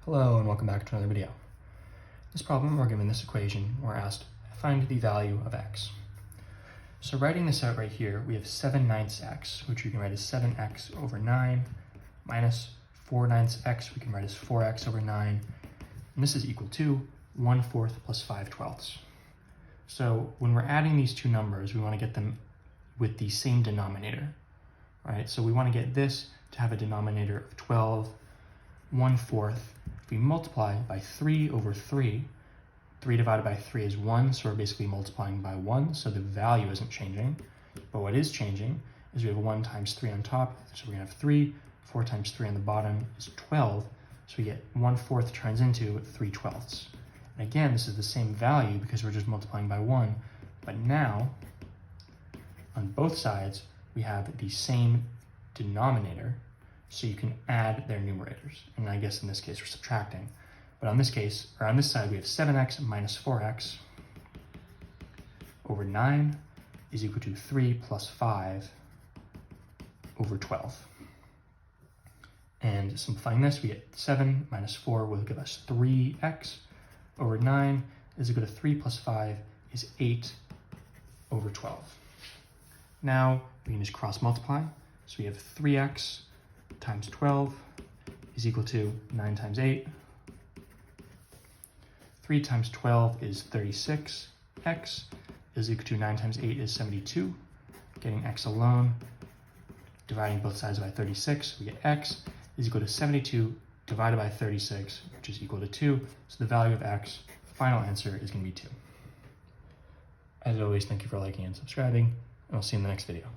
Hello and welcome back to another video. This problem, we're given this equation, we're asked, find the value of x. So writing this out right here, we have 7/9 x, which we can write as 7x over 9, minus 4/9 x, we can write as 4x over 9, and this is equal to 1/4 plus 5/12. So when we're adding these two numbers, we want to get them with the same denominator, right? So we want to get this to have a denominator of 12, 1/4. If we multiply by 3 over 3, 3 divided by 3 is 1, so we're basically multiplying by 1, so the value isn't changing. But what is changing is we have 1 times 3 on top, so we're going to have 3, 4 times 3 on the bottom is 12, so we get 1/4 turns into 3/12. And again, this is the same value because we're just multiplying by 1, but now, on both sides, we have the same denominator, so you can add their numerators. And I guess in this case we're subtracting. But on this case, or on this side, we have 7x minus 4x over 9 is equal to 3 plus 5 over 12. And simplifying this, we get 7 minus 4 will give us 3x over 9 is equal to 3 plus 5 is 8 over 12. Now we can just cross multiply. So we have 3x times 12 is equal to 9 times 8. 3 times 12 is 36. X is equal to 9 times 8 is 72. Getting x alone, dividing both sides by 36, we get x is equal to 72 divided by 36, which is equal to 2. So the value of x, final answer, is going to be 2. As always, thank you for liking and subscribing, and I'll see you in the next video.